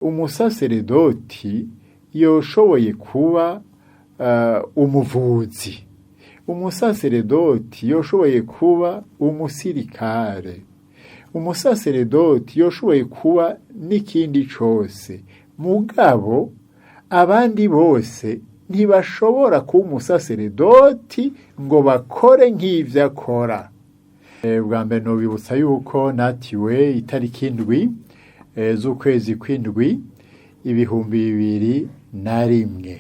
umusaseredoti yoshoboye kuba umuvuzi, umusaseredoti yoshoboye kuba umusirikare, umusaseredoti yoshoboye kuba n'ikindi cose. Mugabo abandi bose ntibashobora kuba umusaseredoti ngo bakore nk'ivyo akora. Bwa mbere nobibutsa yuko natiwe itariki indwi z'ukwezi kw'indwi 2001,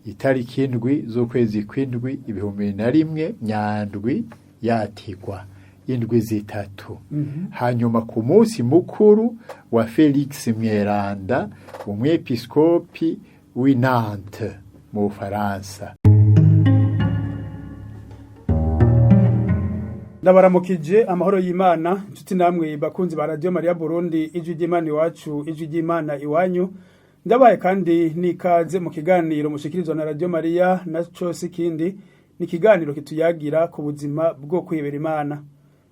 itariki indwi z'ukwezi kw'indwi 2001 Nyandwi yatigwa indwi zitatu. Hanyuma ku munsi mukuru wa Felix Mweranda, umwepiskopi w'i Nantes mu Bufaransa. Ndabaramukije amahoro y'Imana, inshuti namwe bakunzi ba Radio Maria Burundi, ijwi ry'Imana iwacu, ijwi ry'Imana iwanyu. Ndabaye kandi nikaze mu kiganiro mushikirizwa na Radio Maria, naco sikindi ni kiganiro kituyagira ku buzima bwo kwibera Imana.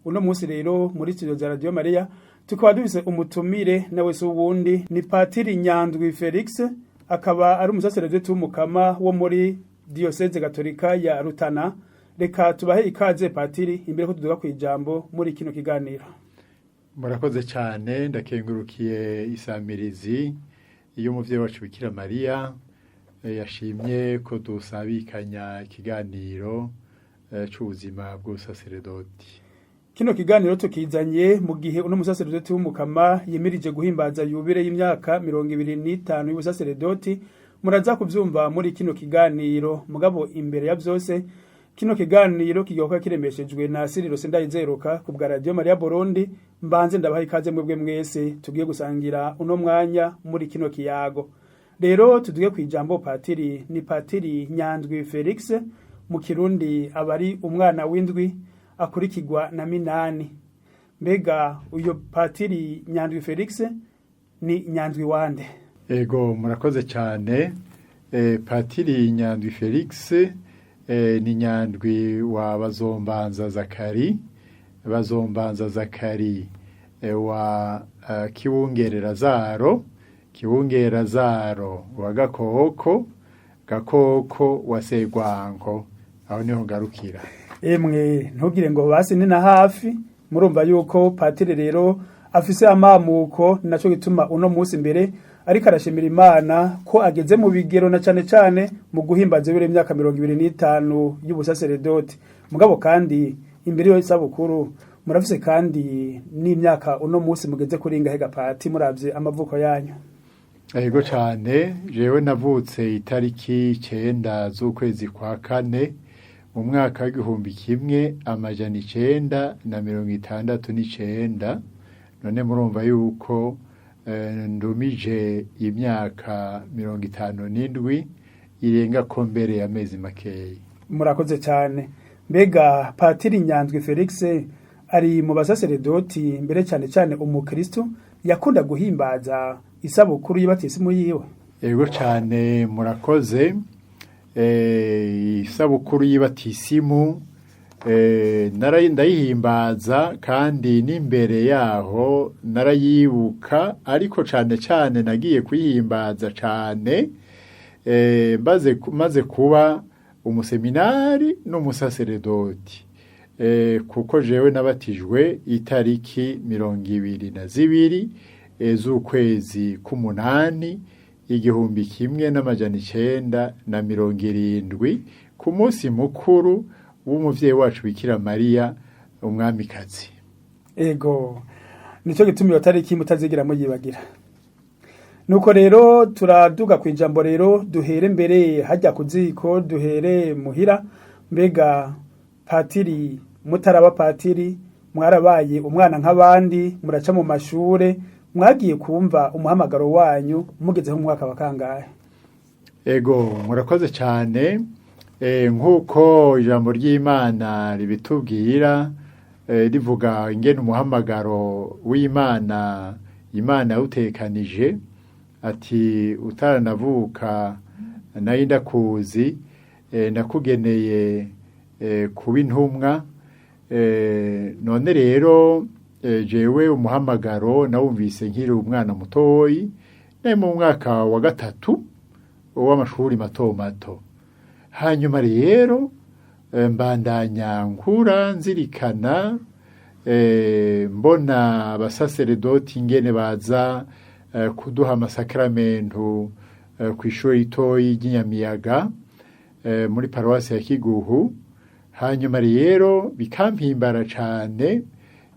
Uno munsi rero muri studio za Radio Maria tukaba dufise umutumire nawe se ubundi ni Patiri Nyandwi Felix, akaba ari umusaseredoti w'umukama wo muri Diocese Gatolika ya Rutana. Reka tubahe ikaze Patiri imbere ko tuduga kwijambo muri kino kiganiro. Murakoze cyane, ndakengurukiye isamirizi iyo umuvyeyi wacu Bikira Maria yashimye ko dusabikanya ikiganiro c'ubuzima bw'ubusaseredoti. Kino kiganiro tukizanye mu gihe uno musaseredoti w'umukama yemirije guhimbaza yubire y'imyaka 25 y'ubusaseredoti. Muraza kuvyumva muri kino kiganiro, mugabo imbere ya vyose kino kiganiro kigoka kiremeshejwe na Cyril Sendayizeruka ku bwa Radio Maria Burundi. Mbanze ndabaha ikaze mwebwe mwese tugiye gusangira uno mwanya muri kino kiyago. Rero tuduge kwijambo Patiri, ni Patiri Nyandwi Felix, mu Kirundi abari umwana w'indwi akurikirwa na minani. Mbega uyo Patiri Nyandwi Felix ni Nyandwi wande? Ego murakoze cyane. Patiri Nyandwi Felix ni Nyandwi wa Bazombanza Zakari, Bazombanza Zakari wa Kiwungerera Zaro, Kiwungerera Zaro wa Gakoko, Gakoko wa Segwanko. Aho niho ngarukira. Emwe ntugire ngo basi ni na hafi, murumva yuko Patiri rero afise amamuko, naco gituma uno munsi imbere ariko arashimira Imana ko ageze mu bigero na cane mu guhimbaza bire imyaka 25 y'ubusaseredoti. Mugabo kandi imbere yo isabukuru murafise kandi n'imyaka uno munsi mugeze kuringa hega Pati muravye amavuko yanyu. Ego cyane, jewe navutse itariki 9 z'ukwezi kwa kane mu mwaka wa 1969. None murumva yuko ndumije imyaka 57 irenga ko mbere ya mezi makeyi. Murakoze cyane. Mbega Patiri Nyandwi Felix ari mu basaseredoti mbere cyane umukristo yakunda guhimbaza isabukuru y'abatisimu yiwe? Ego cyane murakoze. Isabukuru y'abatisimu narayihimbaza kandi n'imbere yaho narayibuka, ariko cyane nagiye kuyihimbaza cyane maze kuba umuseminari n'umusaseredoti, kuko jewe nabatijwe itariki 22 z'ukwezi k'umunani 1970 ku munsi mukuru w'umuvyeyi wacu Bikira Maria umwamikazi. Ego nico gituma iyo tariki mutazigira muyibagira. Nuko rero turaduga kwijambo rero duhere mbere hajya kuziko, duhere muhira. Mbega Patiri, mutaraba Patiri, mwarabaye umwana nk'abandi, muraca mu mashure, mwagiye kumva umuhamagaro wanyu mugeze mu mwaka wa kangahe? Ego murakoze cyane. Nkuko ijambo ry'Imana ribitubwira, rivuga ingene umuhamagaro w'Imana Imana utekanije, ati utaranavuka nayo ndakuzi, nakugeneye kuba intumwa. None rero jewe umuhamagaro nawumvise nkiri umwana mutoyi, nari mu mwaka wa gatatu w'amashuri mato mato. Hanyuma rero mbandanya nkura nzirikana mbona abasaseredoti ingene baza kuduha amasakramentu kw'ishuri ritoyi ry'inyamiyaga muri paruwasi ya Kiguhu. Hanyuma rero bikampimbara cane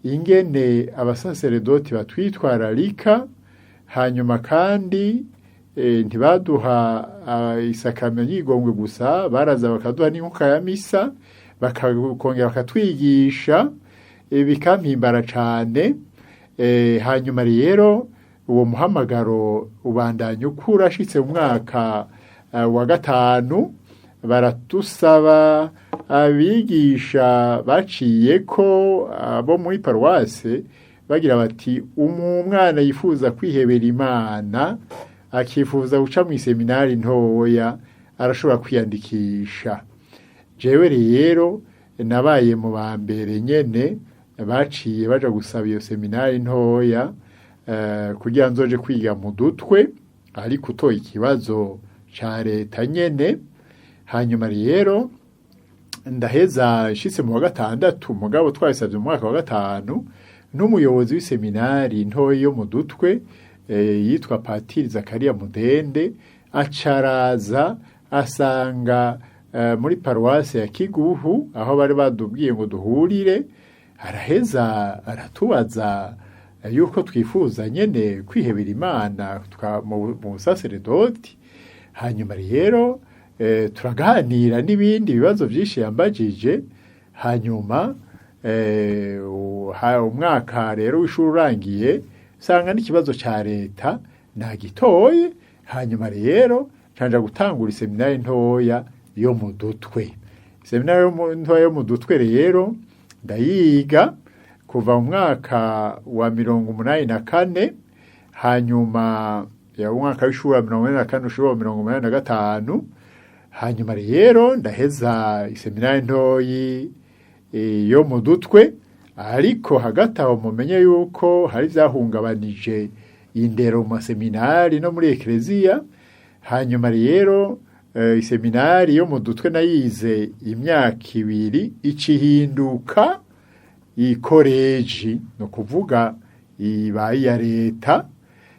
ingene abasaseredoti batwitwararika, hanyuma kandi ntibaduha isakramentu y'igongwe gusa, baraza bakaduha n'inkuka ya misa, bakongera bakatwigisha, bikampimbara cane. Hanyuma rero uwo muhamagaro ubandanya ukura, ashitse mu mwaka wa gatanu baratusaba abigisha baciye ko abo muri paruwase bagira bati umwana yifuza kwihebera Imana akifuza guca mu seminari ntoya arashobora kwiyandikisha. Jewe rero nabaye mu ba mbere nyene baciye baja gusaba iyo seminari ntoya kugira nzoje kwiga mu Dutwe, ariko utoye ikibazo ca leta nyene. Hanyuma rero ndaheza nshitse mu wa gatandatu, mugabo twabisavye mu mwaka wa gatanu, n'umuyobozi w'iseminari ntoya yo mu Dutwe yitwa Patiri Zakariya Mudende acaraza asanga muri paruwasi ya Kiguhu aho bari badubwiye ngo duhurire, araheza aratubaza yuko twifuza nyene kwihebera Imana mu saseredoti. Hanyuma rero turaganira n'ibindi bibazo byinshi yambajije. Hanyuma umwaka rero w'ishuri urangiye sanga n'ikibazo ca leta nagitoye. Hanyuma rero canja gutangura iseminari ntoya yo mu Dutwe. Iseminari ntoya yo mu Dutwe rero ndayiga kuva mu mwaka wa 1984, hanyuma ya umwaka w'ishuri wa 1984 ushuri wa 1985. Hanyuma rero ndaheza iseminari ntoyi yo mu Dutwe, ariko hagati aho mumenye yuko hari vyahungabanije indero mu seminari no muri ekleziya. Hanyuma rero iseminari yo mu Dutwe nayize imyaka 2 icihinduka ikoreji, no kuvuga ibaye ya leta.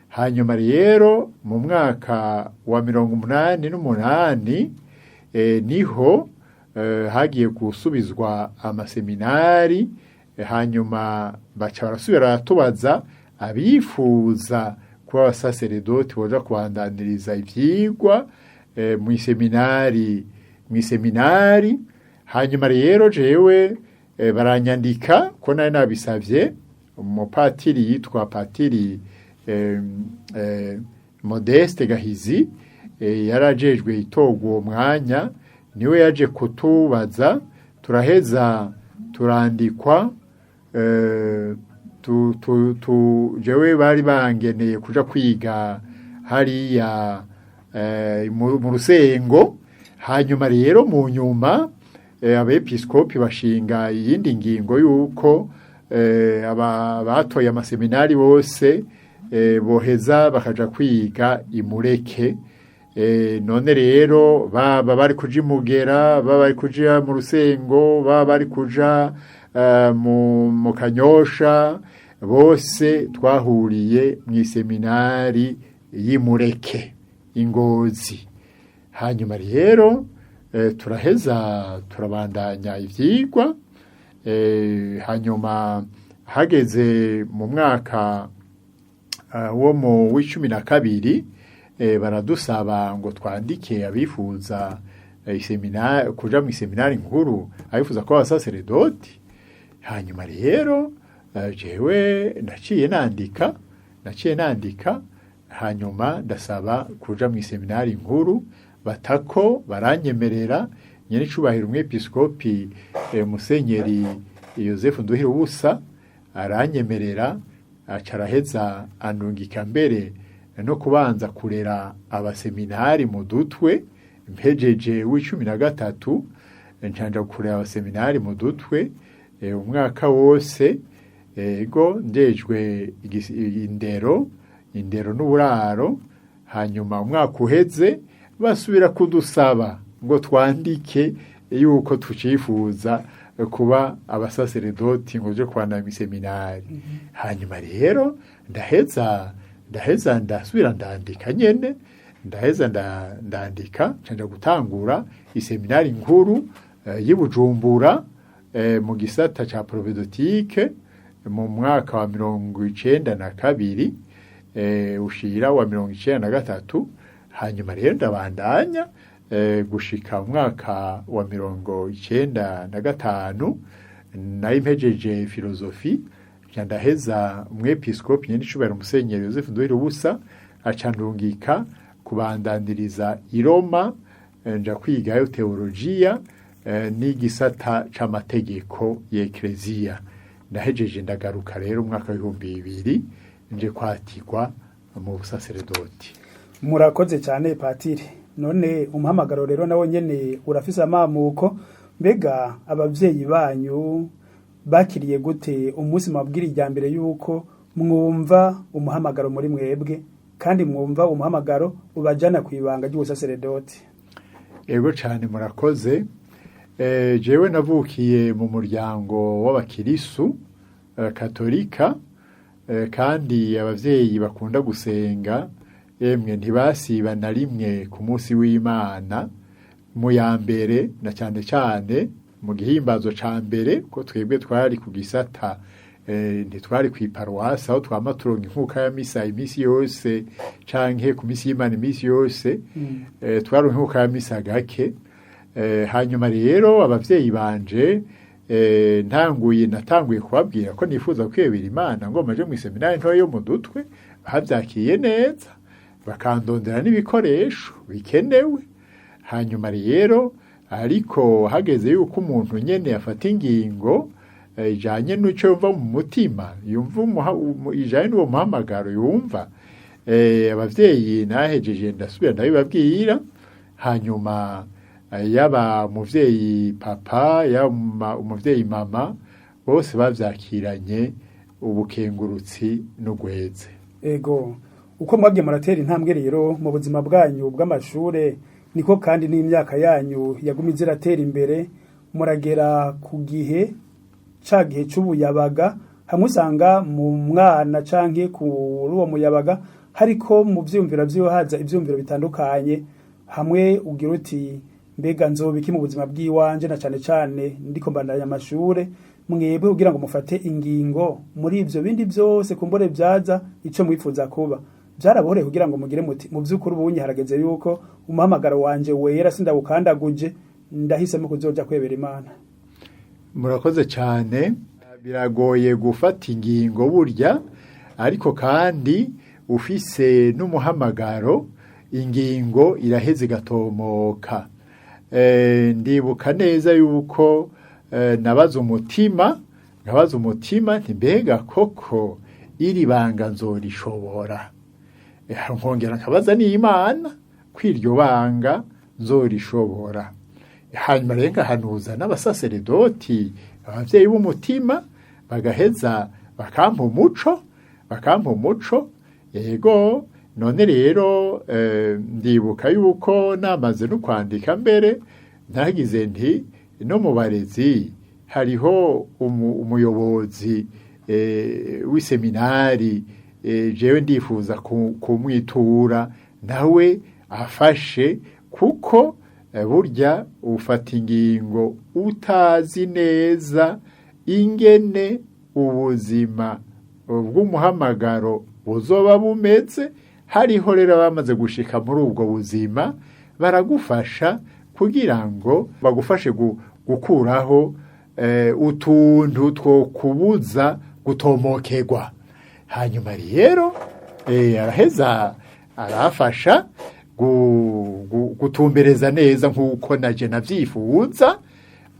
Hanyuma rero mu mwaka wa 1988 niho hagiye gusubizwa amaseminari. Hanyuma baca barasubira baratubaza abifuza kuba abasaseredoti boja kubandaniriza ivyigwa mu seminari. Hanyuma rero jewe baranyandika ko nari nabisavye. Umupatiri yitwa Patiri Modeste Gahizi yarajejwe itogwa uwo mwanya, niwe yaje kutubaza, turaheza turandikwa. Jewe bari bangeneye kuja kwiga hariya mu Rusengo. Hanyuma rero mu nyuma abepiskopi bashinga iyindi ngingo yuko batoye amaseminari bose boheza bakaja kwiga imureke. None rero baba bari kuja Imugera, baba bari kuja mu Rusengo, baba bari kuja mu Kanyosha, bose twahuriye mu seminari y'Imureke Ingozi. Hanyuma rero turaheza turabandanya ivyigwa. Hanyuma hageze mu mwaka wo mu w'12 baradusaba ngo twandike abifuza iseminari kuja mu seminari nkuru, abifuza ko abasaseredoti. Hanyuma rero jewe naciye nandika. Hanyuma ndasaba kuja mu seminari nkuru, batako baranyemerera. Nyene cubahiro umwepiskopi Musenyeri Yozefu Nduhirubusa aranyemerera, acaraheza anungika mbere no kubanza kurera abaseminari mu Dutwe. Mpejeje w'13 ncanja kurera abaseminari mu Dutwe umwaka wose. Ego ndejwe indero n'uburaro hanyuma umwaka uheze basubira kudusaba ngo twandike yuko tucifuza kuba abasaseredoti ngo je kwana miseminari. Hanyuma rero ndaheza ndasubira ndandika nyene, ndaheza ndandika canja gutangura iseminari nkuru y'Ibujumbura mu gisata ca provedotike mu mwaka wa 1992 ushira wa 1993. Hanyuma rero ndabandanya gushika umwaka wa 1995 nayo impejeje filozofi, ndaheza umwepiskopi nyene icubahiro Musenyeri Joseph Nduwirubusa acandungika kubandandiriza i Roma, nja kwigayo teologiya n'igisata c'amategeko y'Ekleziya. Ndahejeje ndagaruka rero umwaka wa 2000 nje kwatirwa mu busaseredoti. Murakoze cyane patiri. None umuhamagaro rero nawo nyene urafise amamuko, mbega abavyeyi banyu bakiriye gute umunsi mabwira ijya mbere yuko mwumva umuhamagaro muri mwebwe kandi mwumva umuhamagaro ubajana kwibanga ry'ubusaseredoti? Ego cyane murakoze. Jewe navukiye mu muryango w'abakirisu katolika, kandi abavyeyi bakunda gusenga, emwe ntibasiba na rimwe ku munsi w'Imana mu ya mbere, na cyane cyane mu gihimbazo ca mbere, ko twebwe twari ku gisata ntitwari kw'iparuwasi aho twama turonka inkuka ya misa imisi yose canke ku misi y'Imana imisi yose, twaronka inkuka ya misa gake. Hanyuma rero abavyeyi banje natanguye kubabwira ko nifuza kwibera Imana ngo maje mu seminari ntoya yo mu Dutwe, bahavyakiye neza bakandondera n'ibikoresho bikenewe. Hanyuma rero ariko hageze yuko umuntu nyene afata ingingo ijanye n'icyo yumva mu mutima, yumva ijanye n'uwo muhamagaro yumva, abavyeyi nahejeje ndasubira ndabibabwira. Hanyuma yaba umuvyeyi papa yaba umuvyeyi mama bose bavyakiranye ubukengurutsi n'ugweze. Ego, uko mwabye muratera intambwe rero mu buzima bwanyu bw'amashure, niko kandi n'imyaka yanyu yagumize iratera imbere, muragera ku gihe ca gihe c'ubuyabaga, hamwe usanga mu mwana canke kuri uwo muyabaga hariko mu vyumviro vyiwe haza ivyumviro bitandukanye, hamwe ugira uti mbega nzobiki mu buzima bw'iwanje, na cane cane ndiko mbandanya amashure, mwebwe kugira ngo mufate ingingo muri ivyo bindi vyose kumbore vyaza ico mwifuza kuba, vyarabohoreye kugira ngo mugire muti mu vy'ukuri ubunye harageze yuko umuhamagaro wanje wera sindawukandaguje, ndahisemo kuzoja kwebera Imana? Murakoze cyane. Biragoye gufata ingingo burya, ariko kandi ufise n'umuhamagaro ingingo iraheze gatomoka. Ndibuka neza yuko nabaza umutima nti mbega koko iri banga nzorishobora, nkongera nkabaza n'Imana kw'iryo banga nzorishobora. Hanyuma rero ngahanuza n'abasaseredoti, abavyeyi b'umutima, bagaheza bakampa umuco. Yego, none rero ndibuka yuko namaze no kwandika mbere nagize nti no mu barezi hariho umuyobozi w'iseminari, jewe ndifuza kumwitura nawe afashe, kuko burya ufata ingingo utazi neza ingene ubuzima bw'umuhamagaro buzoba bumeze. Hariho rero bamaze gushika muri ubwo buzima, baragufasha kugira ngo bagufashe gukuraho utuntu two kubuza gutomokerwa. Hanyuma rero araheza arafasha gutumbereza neza nk'uko naje navyifuza,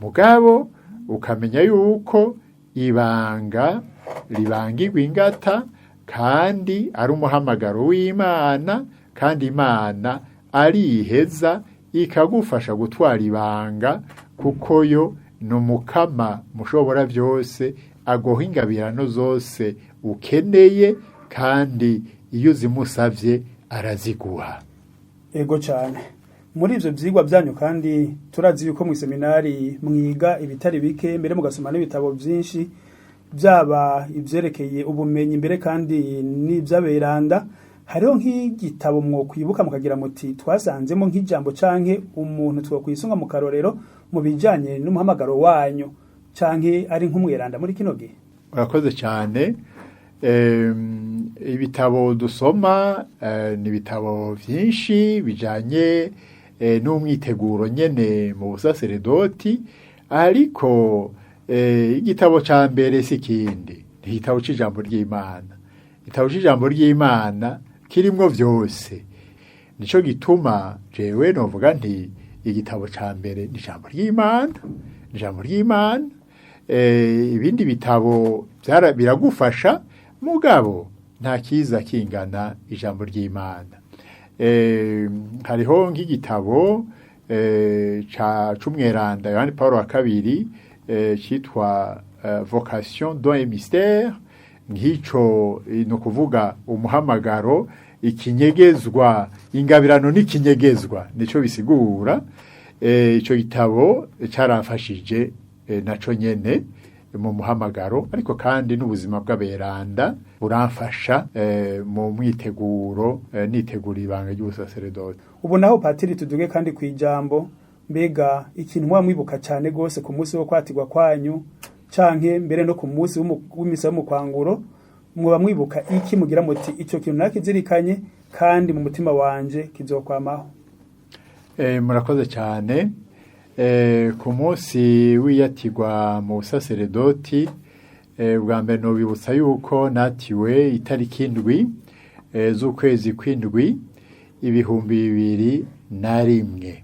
mugabo ukamenya yuko ibanga ribangirwa ingata, kandi ari umuhamagaro w'Imana, kandi Imana ariheza ikagufasha gutwara ibanga, kuko yo n'umukama mushobora byose, agoha ingabirano zose ukeneye, kandi iyo uzimusavye araziguha. Ego cyane. Muri ivyo vyigwa byanyu kandi turazi yuko mu seminari mwiga ibitari bike mbere mugasoma n'ibitabo byinshi byaba ivyerekeye ubumenyi mbere kandi n'ivyaberanda. Hariho nk'igitabo mwo kwibuka mukagira muti twasanzemo nk'ijambo canke umuntu twokwisunga mu karorero mu bijanye n'umuhamagaro wanyu canke ari nk'umweranda muri kino gihe? Urakoze cyane. Ibitabo dusoma ni ibitabo vyinshi bijanye n'umwiteguro nyene mu busaseredoti, ariko igitabo ca mbere si kindi, ni igitabo c'ijambo ry'Imana. Igitabo c'ijambo ry'Imana kirimwo vyose, nico gituma jewe novuga nti igitabo ca mbere ni ijambo ry'Imana, ni ijambo ry'Imana. Ibindi bitabo biragufasha, mugabo nta kiza kingana ijambo ry'Imana. Hariho nk'igitabo c'umweranda Yohani Paulo wa kabiri citwa Vocation don et mystère. Nk'ico no kuvuga umuhamagaro, ikinyegezwa, ingabirano n'ikinyegezwa, nico bisigura. Ico gitabo caramfashije naco nyene mu muhamagaro, ariko kandi n'ubuzima bw'aberanda buramfasha mu mwiteguro, nitegura ibanga ry'ubusaseredoti. Ubu naho patiri tuduge kandi kwijambo, mbega ikintu mwamwibuka cyane gose ku munsi wo kwatigwa kwanyu canke mbere no ku munsi w'imisa yo mu kwanguro, mwoba mwibuka iki mugira muti ico kintu nakizirikanye kandi mu mutima wanje kizokwamaho? Murakoze cyane. Ku munsi wiyatigwa mu busaseredoti, bwa mbere nobibutsa yuko natiwe itariki 7 z'ukwezi kw'indwi 2001.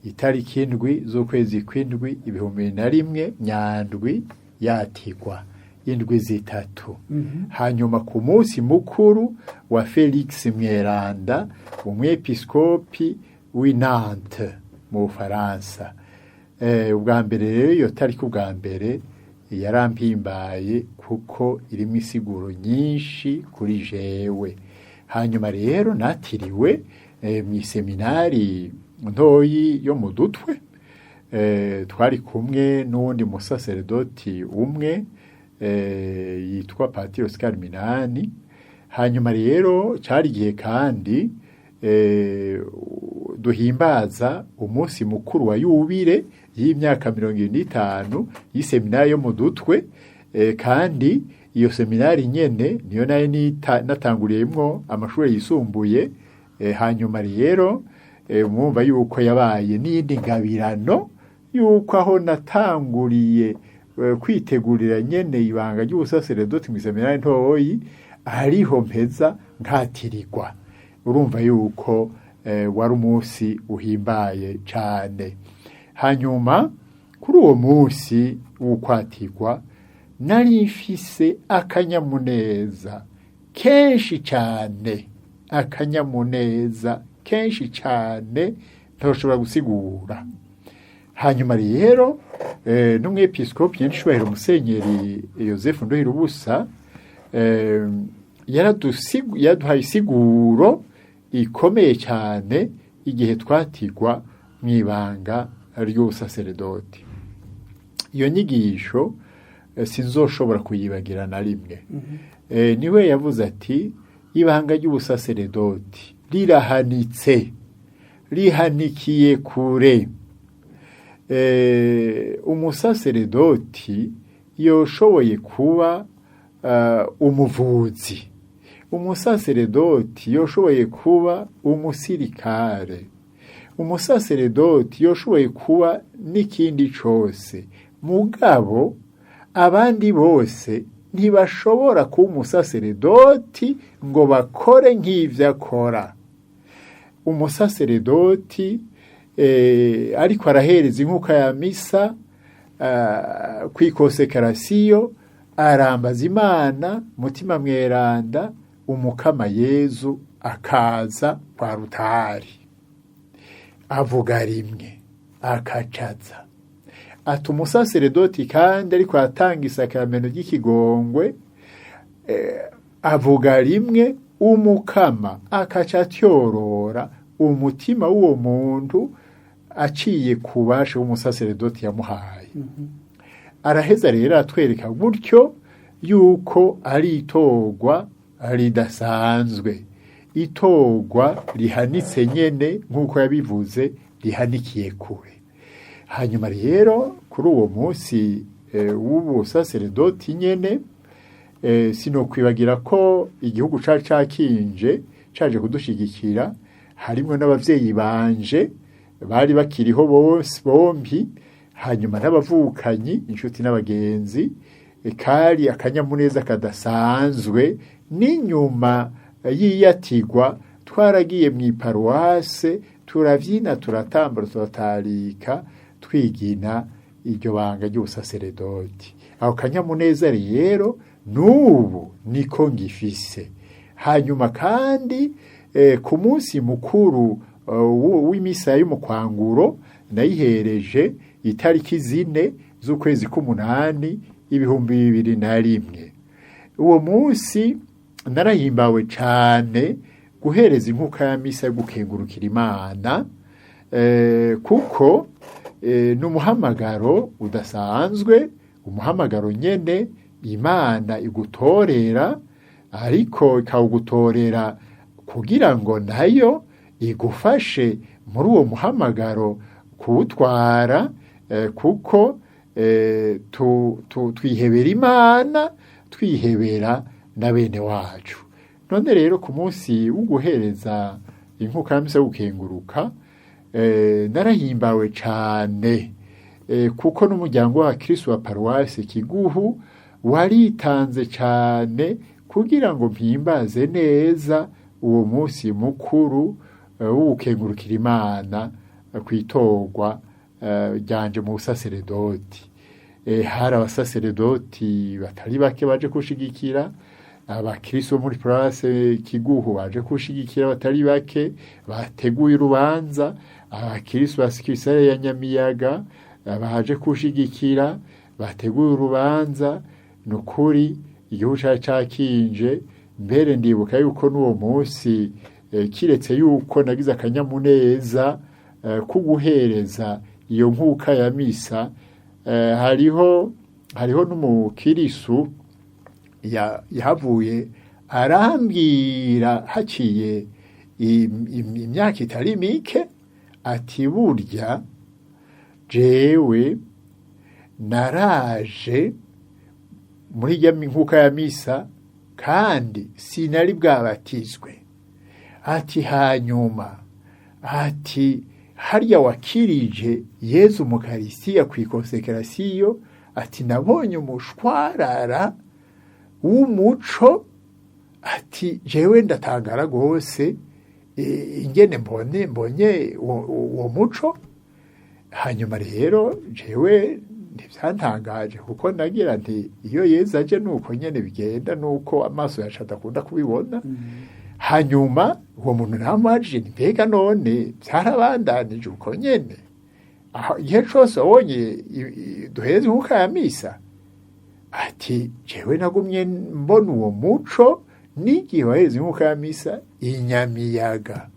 Itariki 7 z'ukwezi kw'indwi 2001 Nyandwi yatigwa indwi zitatu. Hanyuma ku munsi mukuru wa Felix Mweranda, umwepiskopi w'i Nantes mu Bufaransa. Ubwa mbere rero iyo tariki ubwa mbere yarampimbaye kuko irimo isiguro nyinshi kuri jewe. Hanyuma rero natiriwe mu seminari ntoyi yo mu Dutwe, twari kumwe n'uwundi musaseredoti umwe yitwa Patiri Oscar Minani. Hanyuma rero cari gihe kandi duhimbaza umunsi mukuru wa yubile y'imyaka 25 y'iseminari yo mu Dutwe, kandi iyo seminari nyene niyo nayo natanguriyemwo amashuri yisumbuye. Hanyuma rero mwumva yuko yabaye n'indi ngabirano yuko aho natanguriye kwitegurira nyene ibanga ry'ubusaseredoti mu seminari ntoyi ariho mpeza nkatirirwa. Urumva yuko wari umunsi uhimbaye cane. Hanyuma kuri uwo munsi w'ukwatigwa nari mfise akanyamuneza kenshi cane, akanyamuneza kenshi cane ntoshobora gusigura. Hanyuma rero n'umwepiskopi y'Ishubahiro Musenyeri Yozefu Nduhirubusa yaduhaye isiguro ikomeye cyane igihe twatigwa mwibanga ry'ubusaseredoti. Iyo nyigisho sinzoshobora kuyibagira na rimwe. Niwe yavuze ati ibanga ry'ubusaseredoti rirahanitse, rihanikiye kure. Umusaseredoti yoshoboye kuba umuvuzi, umusaseredoti yoshoboye kuba umusirikare, umusaseredoti yoshoboye kuba n'ikindi cose, mugabo abandi bose ntibashobora kuba umusaseredoti ngo bakore nk'ivyo akora. Umusaseredoti ariko arahereza inkuka ya misa kw'ikosekarasiyo, arambaza Imana mutima mweranda, umukama Yezu akaza kwa rutari, avuga rimwe akacaza. Ati umusaseredoti kandi ariko atanga isakramento ry'ikigongwe, avuga rimwe umukama akaca atyorora umutima w'uwo muntu aciye ku bashe w'umusaseredoti yamuhaye. Araheza rero atwereka gutyo yuko ari itorwa ridasanzwe, itorwa rihanitse nyene nk'uko yabivuze, rihanikiye kure. Hanyuma rero kuri uwo munsi w'ubusaseredoti nyene, sinokwibagira ko igihugu cakinje caje kudushigikira, harimwo n'abavyeyi banje bari bakiriho bose bombi, hanyuma n'abavukanyi, inshuti n'abagenzi. Kari akanyamuneza kadasanzwe. N'inyuma yiyatigwa twaragiye mw'iparuwase, turavyina, turatambura, turatarika, twigina iryo banga ry'ubusaseredoti. Aho kanyamuneza rero n'ubu niko ngifise. Hanyuma kandi ku munsi mukuru w'imisa y'umukwanguro nayihereje itariki 4 z'ukwezi k'umunani 2021. Uwo munsi narahimbawe cane guhereza inkuka ya misa yo gukengurukira Imana, kuko n'umuhamagaro udasanzwe, umuhamagaro nyene Imana igutorera, ariko ikawugutorera kugira ngo nayo igufashe muri uwo muhamagaro kuwutwara, kuko twihebera Imana, twihebera na bene wacu. None rero ku munsi w'uguhereza inkuka ya misa yo gukenguruka, narahimbawe cane, kuko n'umuryango wa Kristo wa paruwasi Kiguhu waritanze cane kugira ngo mpimbaze neza uwo munsi mukuru w'ugukengurukira Imana kwitorwa ryanje mu busaseredoti. Hari abasaseredoti batari bake baje kushigikira, abakristo muri paruwasi Kiguhu baje kushigikira batari bake, bateguye urubanza, abakristo ba Sikirisare ya Nyamiyaga baje kushigikira, bateguye urubanza. Nukuri igihugu cakinje. Mbere ndibuka yuko n'uwo munsi kiretse yuko nagize akanyamuneza kuguhereza iyo nkuka ya misa, hariho n'umukirisu yahavuye arambwira haciye imyaka itari mike, ati burya jewe naraje muri ya nkuka ya misa kandi sinari bwabatizwe. Ati hanyuma ati harya wakirije Yezu mu Karistiya kw'ikonsekrasiyo, ati nabonye umushwarara w'umuco, ati jewe ndatangara gose ingene mbonye uwo muco. Hanyuma rero jewe ntivyantangaje, kuko nagira nti iyo Yezu aje nuko nyene bigenda, nuko amaso yacu adakunda kubibona. Hanyuma uwo muntu namajije nti mbega none vyarabandanije uko nyene? Igihe cose wabonye duheze inkuka ya misa? Ati jewe nagumye mbona uwo muco n'igihe waheze inkuka ya misa i Nyamiyaga.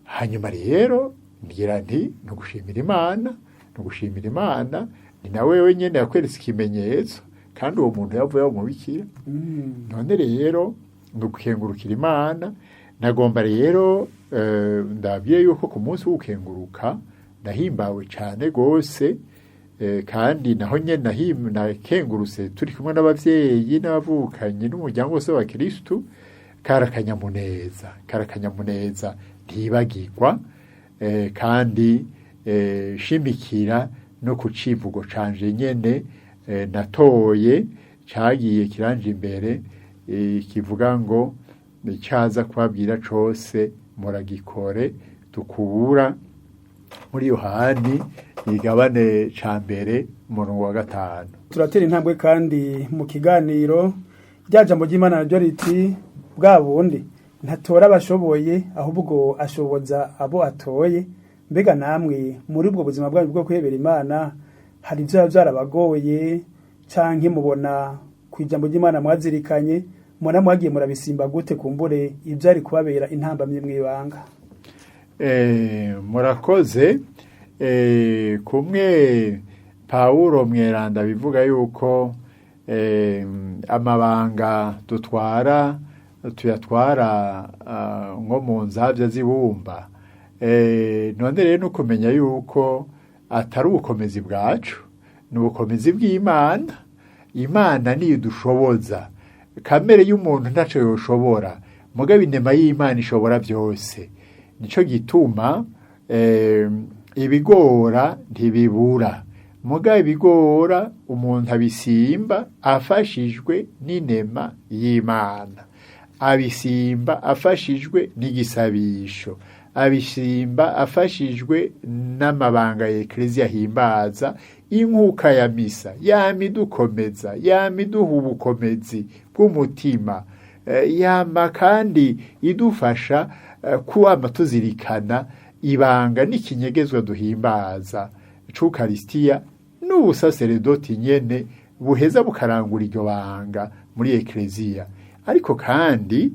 Hanyuma rero ngira nti nugushimira Imana, ni nawe wenyene yakweretse ikimenyetso, kandi uwo muntu yavuye umubikira. None rero nugukengurukira Imana. Nagomba rero ndabwiye yuko ku munsi w'ugukenguruka nahimbawe cane gose, kandi naho nyene nakengurutse turi kumwe n'abavyeyi n'abavukanyi n'umuryango wose wa Kristo. Karakanyamuneza ntibagirwa, kandi shimikira no ku civugo canje nyene natoye cagiye kiranje imbere, kivuga ngo icyaza kubabwira cose muragikore, tukubura muri Yohani igabane ca mbere umurongo wa 5. Turatera intambwe kandi mu kiganiro rya jambo ry'Imana naryo riti bwa bundi ntatora abashoboye ahubwo ashoboza abo atoye. Mbega namwe muri ubwo buzima bwanyu bwo kwebera Imana hari ivyo byarabagoye canke mubona ku ijambo ry'Imana mwazirikanye mubona mwagiye murabisimba gute kumbure ivyari kubabera intambamye mwibanga? Murakoze. Kumwe Pawulo mweranda bivuga yuko amabanga tuyatwara nko mu nzavya zibumba. None rero nukumenya yuko atari ubukomezi bwacu, ni ubukomezi bw'Imana. Imana niyo dushoboza. Kamere y'umuntu ntaco yoshobora, mugabo inema y'Imana ishobora byose. Nico gituma ibigora ntibibura, mugabo ibigora umuntu abisimba afashijwe n'inema y'Imana, abisimba afashijwe n'igisabisho, abisimba afashijwe n'amabanga ya Eklezia himbaza, inkuka ya misa yamidukomeza, yamiduha ubukomezi bw'umutima, yama kandi idufasha kuwama tuzirikana ibanga n'ikinyegezwa duhimbaza c'Ukaristiya n'ubusaseredoti nyene buheza bukarangura iryo banga muri Eklezia. Ariko kandi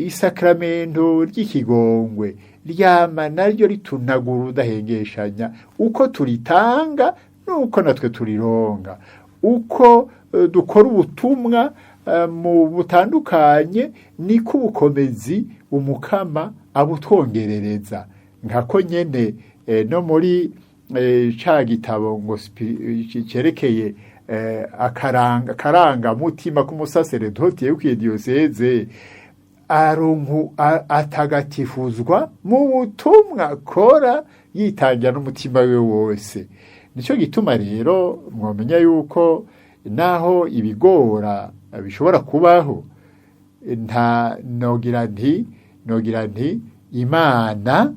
isakramento ry'ikigongwe ryama naryo ritunagura udahengeshanya, uko turitanga nuko natwe turironga, uko dukora ubutumwa mu butandukanye niko ubukomezi umukama abutwongerereza. Nkako nyene no muri ca gitabo ngo cerekeye akaranga mutima k'umusaseredoti yekwiye diyoseze, atagatifuzwa mu butumwa akora yitangira n'umutima we wose. Nico gituma rero mwomenya yuko naho ibigora bishobora kubaho, nogira nti Imana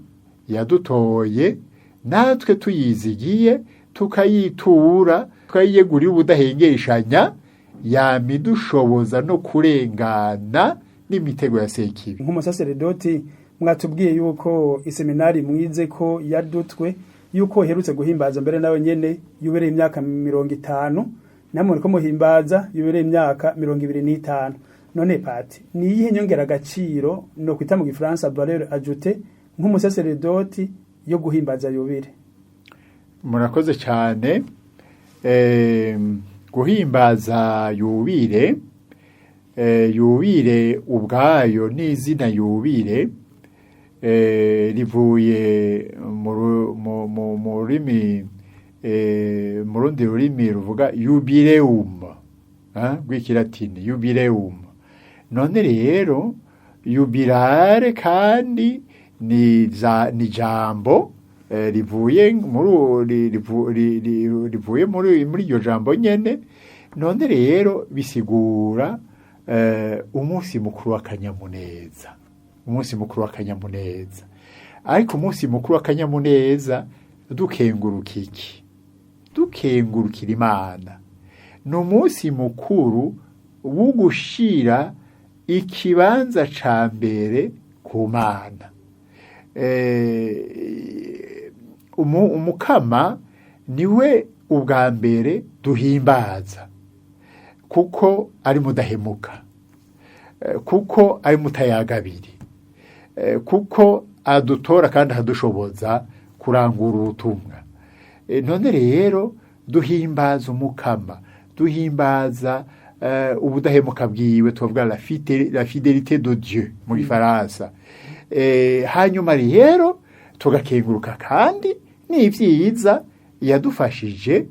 yadutoye, natwe tuyizigiye tukayitura, tukayiyegurira ubudahengeshanya, yamidushoboza no kurengana n'imitego ya sekibi. Nk'umusaseredoti mwatubwiye yuko iseminari mwize ko yadutwe, yuko herutse guhimbaza mbere nawe nyene yubereye imyaka 50, namwe ko muhimbaza yubereye imyaka 25. None pati ni yihe nyongera agaciro no kwita mu Gifaransa valeur ajoutée nk'umusaseredoti yo guhimbaza yubire? Murakoze cyane. Guhimbaza yubire, yubire ubwayo n'izina yubire rivuye mu rurimi mu rundi rurimi ruvuga jubileum, rw'ikilatini jubileum. None rero jubilare kandi ni jambo rivuye muri iryo jambo nyene. None rero bisigura umunsi mukuru w'akanyamuneza, umunsi mukuru w'akanyamuneza. Ariko umunsi mukuru w'akanyamuneza dukenguruka iki? Dukengurukira Imana. Ni umunsi mukuru wo gushira ikibanza ca mbere ku Mana. Umukama niwe ubwa mbere duhimbaza, kuko ari mudahemuka, kuko ari mutayagabiri, kuko adutora kandi adushoboza kurangura ubutumwa. None rero duhimbaza umukama, duhimbaza ubudahemuka bwiwe, tuvuga la fidélité de Dieu mu Gifaransa. Hanyuma rero tugakenguruka kandi n'ivyiza yadufashije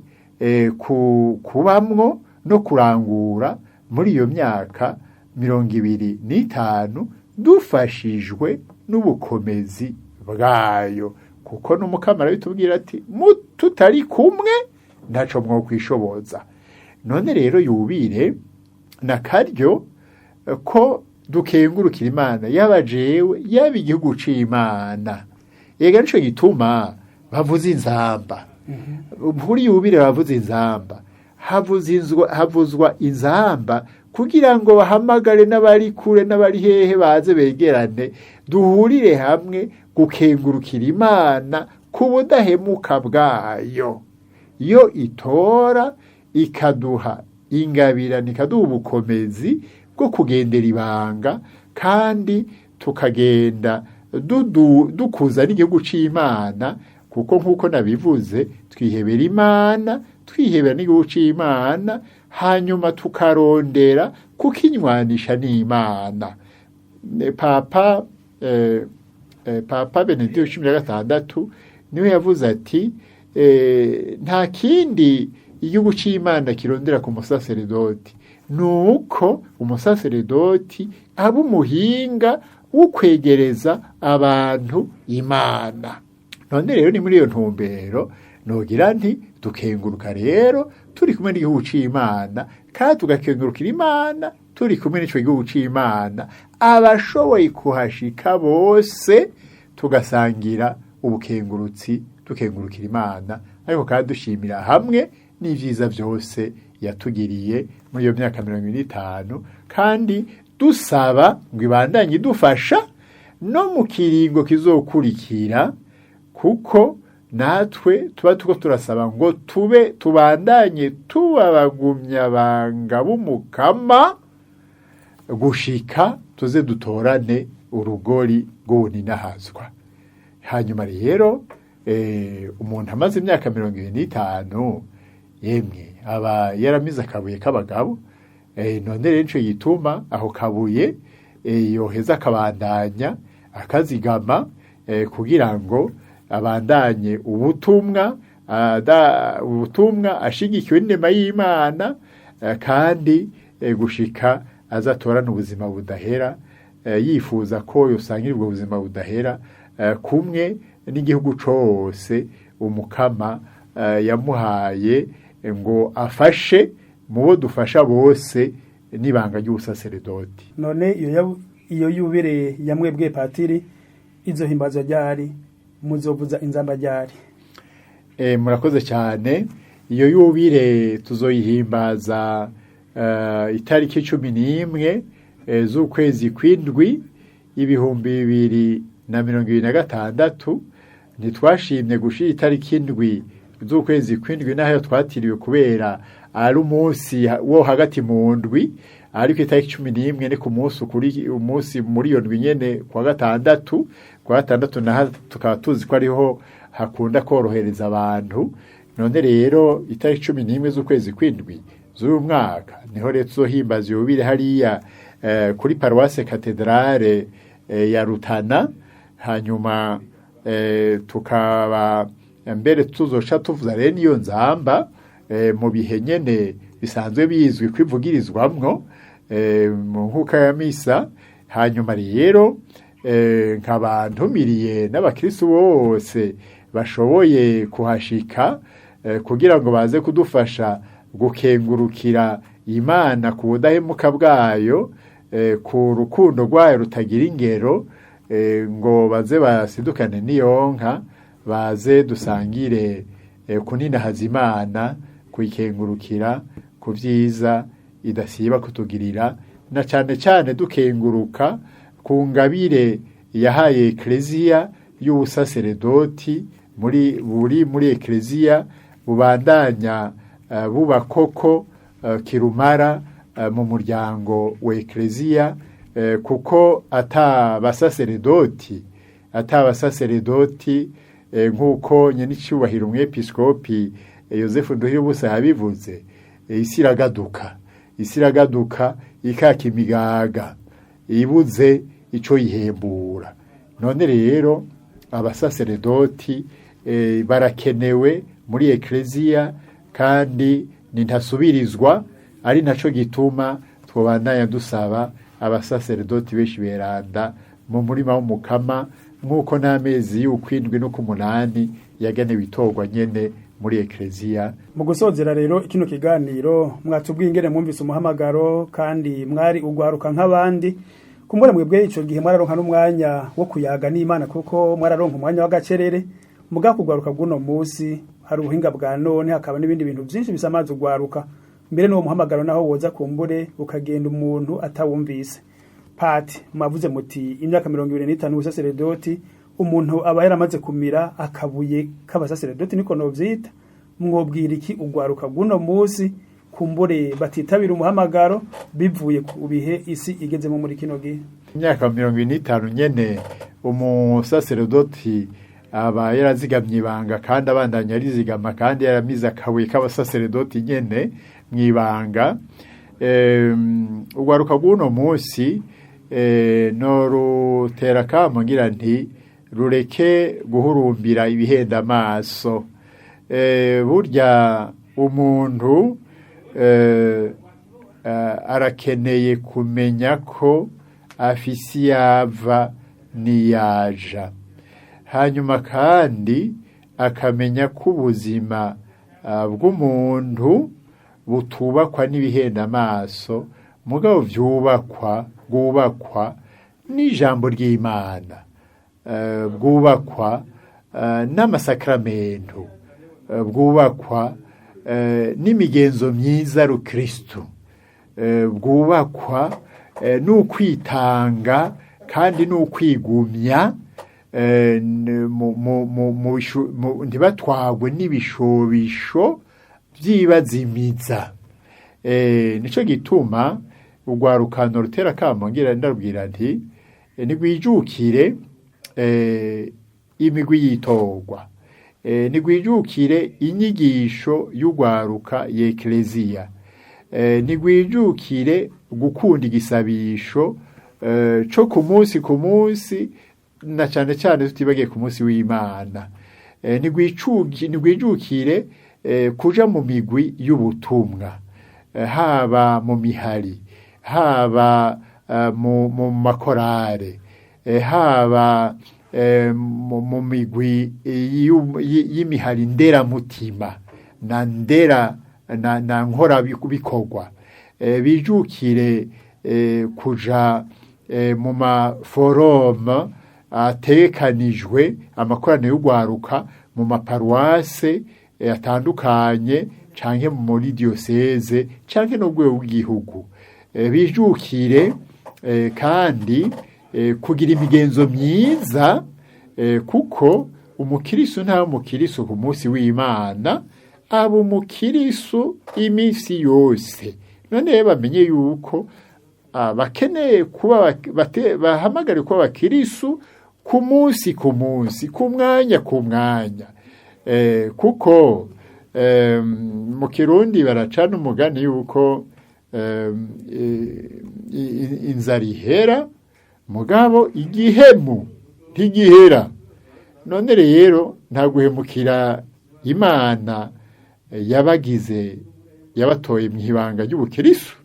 kubamwo no kurangura muri iyo myaka 25 dufashijwe n'ubukomezi bwayo, kuko n'umukamara bitubwira ati tutari kumwe ntaco mwokwishoboza. None rero yubire nakaryo ko dukengurukira Imana, yaba jewe yaba igihugu c'Imana. Yega nico gituma bavuza inzamba. Muri yubire bavuza inzamba, havuzwa inzamba kugira ngo bahamagare n'abari kure n'abari hehe baze begerane, duhurire hamwe gukengurukira Imana ku budahemuka bwayo. Yo itora ikaduha ingabirane, ikaduha ubukomezi bwo kugendera ibanga kandi tukagenda dukuza n'igihugu c'Imana, kuko nk'uko nabivuze twihebera Imana, twihebera n'igihugu c'Imana, hanyuma tukarondera kukinywanisha n'Imana. Papa Benedikito XVI niwe yavuze ati nta kindi igihugu c'Imana kirondera ku musaseredoti, nuko umusaseredoti aba umuhinga wo kwegereza abantu Imana. None rero ni muri iyo ntumbero nogira nti tukenguruka rero turi kumwe n'igihugu c'Imana, kandi tugakengurukira Imana turi kumwe n'ico gihugu c'Imana, abashoboye kuhashika bose tugasangira ubukengurutsi, tukengurukira Imana, ariko kandi dushimira hamwe n'ivyiza vyose yatugiriye muri iyo myaka 25, kandi dusaba ngo ibandanye idufasha no mu kiringo kizokurikira, kuko natwe tuba tuko turasaba ngo tubandanye tubabagumya banga b'umukama gushika tuze dutorane urugori rw'ubuninahazwa. Hanyuma rero umuntu amaze imyaka 25 yemwe aba yaramize akabuye k'abagabo, none rero nico yituma aho kabuye yoheza akabandanya akazigama kugira ngo abandanye ubutumwa ashigikiwe n'inema y'Imana, kandi gushika azatorana ubuzima budahera, yifuza ko yosangira ubwo buzima budahera kumwe n'igihugu cose umukama yamuhaye ngo afashe mu bo dufasha bose n'ibanga ry'ubusaseredoti. None iyo yubire yamwebwe patiri izohimbazwa ryari, muzovuza inzamba ryari? Murakoze cyane. Iyo yubire tuzoyihimbaza itariki 11 z'ukwezi kw'indwi 2026. Ntitwashimye gushira itariki indwi z'ukwezi kw'indwi naho twatiriwe kubera ari umunsi wo hagati mu ndwi, ariko itariki 11 ni ku umunsi muri iyo ndwi nyene kwa gatandatu naho tukaba tuzi ko ariho hakunda korohereza abantu. None rero itariki 11 z'ukwezi kw'indwi z'uyu mwaka niho rero tuzohimbaza yubire hariya kuri Paroisse Cathedrale ya Rutana. Hanyuma tukaba mbere tuzoca tuvuza rero niyo nzamba mu bihe nyene bisanzwe bizwi kwivugirizwamwo mu nkuka ya misa. Hanyuma rero nkabantumiriye n'abakristo bose bashoboye kuhashika kugira ngo baze kudufasha gukengurukira Imana ku budahemuka bwayo, ku rukundo rwayo rutagira ingero, ngo baze basidukane n'iyonka, baze dusangire kuninahaza Imana, kuyikengurukira ku vyiza idasiba kutugirira, na cane cane dukenguruka ku ngabire yahaye Eklezia y'ubusaseredoti muri Eklezia bubandanya buba koko kirumara mu muryango wa Eklezia, kuko atabasaseredoti nk'uko nyenicubahiro umwepiskopi Yosefu Nduhiribusa yabivuze, isi iragaduka ikaka imigaga ibuze ico yihembura. None rero abasaseredoti barakenewe muri Eklezia, kandi nintasubirizwa, ari naco gituma twobandanya dusaba abasaseredoti benshi beranda mu murima w'umukama, nk'uko n'amezi y'ukwindwi no kumunani yagenewe itorwa nyene muri Eklezia. Mu gusozera rero kino kiganiro mwatubwiye ingene mwumvise umuhamagaro, kandi mwari ugwaruka nk'abandi, kumbura mwebwe ico gihe mwararonka n'umwanya wo kuyaga n'Imana, kuko mwararonka umwanya w'agacerere. Muga kugwaruka bw'uno musi hari ubuhinga bwa none, hakaba n'ibindi bintu byinshi bisamaza ugwaruka, mbere n'uwo muhamagaro naho woza kumbure ukagenda umuntu atawumvise. Pati, mwavuze muti imyaka 25 ubusaseredoti, umuntu aba yaramaze kumira akabuye k'abasaseredoti, niko novyita. Mwobwira iki ugwaruka bw'uno musi kumbure batitabira umuhamagaro bivuye ku bihe isi igezemo muri kino gihe. Imyaka 25 nyene umusaseredoti aba yarazigamye ibanga kandi abandanya arizigama kandi yaramize akabuye k'abasaseredoti nyene mwibanga. Ugwaruka bw'uno munsi norutera kamo ngira nti rureke guhurumbira ibihenda amaso. Burya umuntu arakeneye kumenya ko afise yava niyaja, hanyuma kandi akamenya ko ubuzima bw'umuntu butubakwa n'ibihenda amaso, mugabo bwubakwa n'ijambo ry'Imana, bwubakwa n'amasakramentu, bwubakwa n'imigenzo myiza rukristo, bwubakwa n'ukwitanga kandi n'ukwigumya, ntibatwagwe n'ibishobisho by'ibazimiza. Nico gituma ugwarukano rutera kamo ngira ndabwira nti nigwijukire imigwi yitorwa, nigwijukire inyigisho y'ugwaruka y'Ekleziya, nigwijukire gukunda igisabisho co ku munsi na cyane cyane tutibagiye ku munsi w'Imana, nigwijukire kuja mu migwi y'ubutumwa, haba mu mihari, haba mu makorare, haba mu migwi y'imihari nderamutima na nkora bikorwa, bijukire kuja mu maforum atekanijwe amakoraniro y'ugwaruka mu maparuwase atandukanye canke muri diocese canke no gwe w'igihugu. Bijukire kandi kugira imigenzo myiza, kuko umukirisu nta mukirisu ku munsi w'Imana aba umukirisu imisi yose. None bamenye yuko bakeneye kuba bahamagare kuba abakirisu ku munsi, ku mwanya, kuko mu Kirundi baracana umugani yuko inzara ihera mugabo igihemu ntigihera. None rero nta guhemukira Imana yabatoye mu ibanga ry'ubukirisu,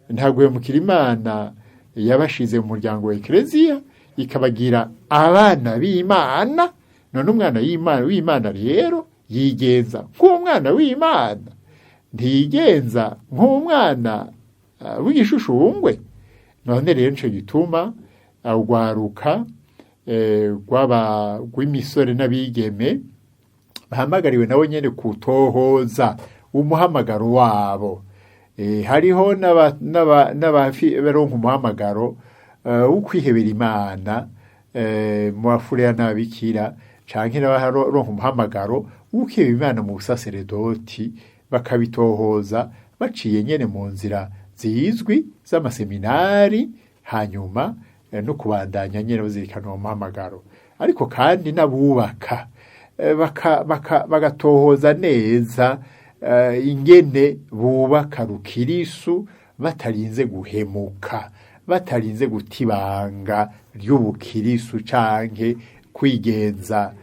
nta guhemukira Imana yabashize mu muryango wa Ekleziya ikabagira abana b'Imana. None umwana w'Imana rero yigenza nk'umwana w'Imana, ntiyigenza nk'umwana w'igishushungwe. None rero nico gituma ugwaruka rw'imisore n'abigeme bahamagariwe nabo nyene kutohoza umuhamagaro wabo. Hariho n'abaronka umuhamagaro ukwihebera Imana mu bafurera n'ababikira, canke n'abaronka umuhamagaro ukihebera Imana mu busaseredoti, bakabitohoza baciye nyene mu nzira zizwi z'amaseminari, hanyuma no kubandanya nyene bazirikana uwo muhamagaro. Ariko kandi n'abubaka bagatohoza neza ingene bubaka rukirisu batarinze guhemuka, batarinze gutibanga ry'ubukirisu canke kwigenza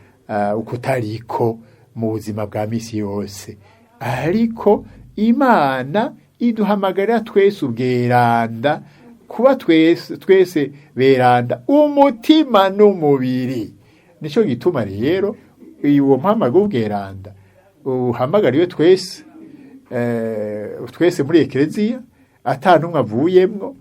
ukutariko mu buzima bwa misi yose. Ariko Imana iduhamagarira twese ubweranda, kuba twese beranda umutima n'umubiri. Nico gituma rero uwo mpamagaro ubweranda uhamagariwe twese muri Ekleziya, atanumwe avuyemwo,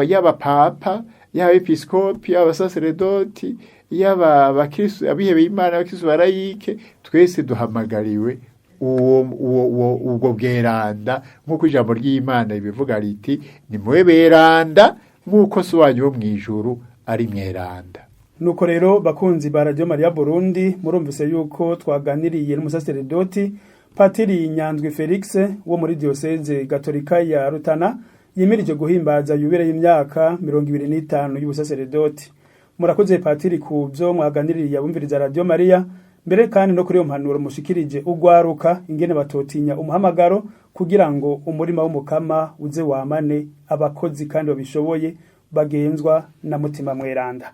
yaba papa, yaba episkopi, yaba saseredoti, yaba abakristo abihebeye Imana, abakristo barayike, twese duhamagariwe ubwo bweranda, nk'uko ijambo ry'Imana ibivuga riti nimube beranda nk'uko so wanyu wo mw'ijuru ari mweranda. Nuko rero bakunzi ba Radio Maria Burundi, murumvise yuko twaganiriye n'umusaseredoti Patiri Nyanzwi Felix wo muri diocese Gatolika ya Rutana yimirije guhimbaza yubile y'imyaka 25 y'ubusaseredoti. Murakoze Patiri kubyo mwaganiririye abumviriza Radio Maria, mbere kandi no kuri yo mpanuro mushikirije ugwaruka ingene batotinya umuhamagaro kugira ngo umurima w'umukama uze wamane abakozi kandi babishoboye bagenzwa na mutima mweranda.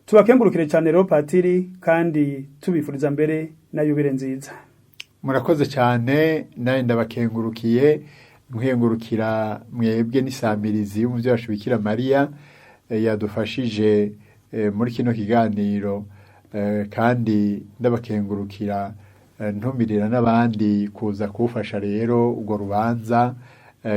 Tubakengurukire cyane rero Patiri kandi tubifuriza mbere na yubile nziza. Murakoze cyane naye ndabakengurukiye muhengurukira mwebwe n'isamirizi y'umuvyo wacu Bikira Maria yadufashije muri kino kiganiro kandi ndabakengurukira ntumirira n'abandi kuza kufasha rero ubwo rubanza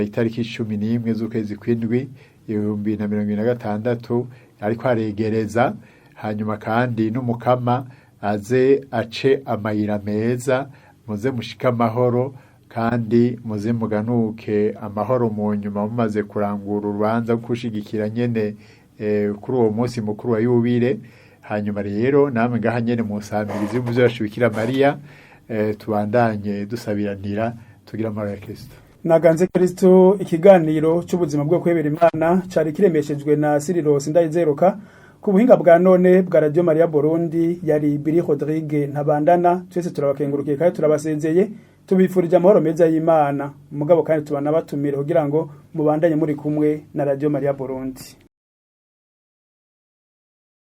itariki 11 z'ukwezi kw'indwi 2026 ariko aregereza hanyuma kandi n'umukama aze ace amayira meza muze mushika amahoro kandi muze muganuke amahoro mu nyuma mumaze kurangura urubanza kushigikira nyene kuri uwo munsi mukuru wa yubile. Hanyuma rero namwe ngaha nyene mu nsambirizi y'umuvyo wacu Bikira Maria tubandanye dusabiranira tugira amahoro ya Kristo. Naganze Kristo ikiganiro cy'ubuzima bwo kwebera Imana cari kiremeshejwe na Cyrilo Sindayizeruka ku buhinga bwa none bwa Radio Maria Burundi yari Biri Rodrigue Ntabandana. Twese turabakengurukiye kandi turabasezeye tubifurije amahoro meza y'Imana mugabo kandi tubana batumire kugira ngo mubandanye muri kumwe na Radio Maria Burundi.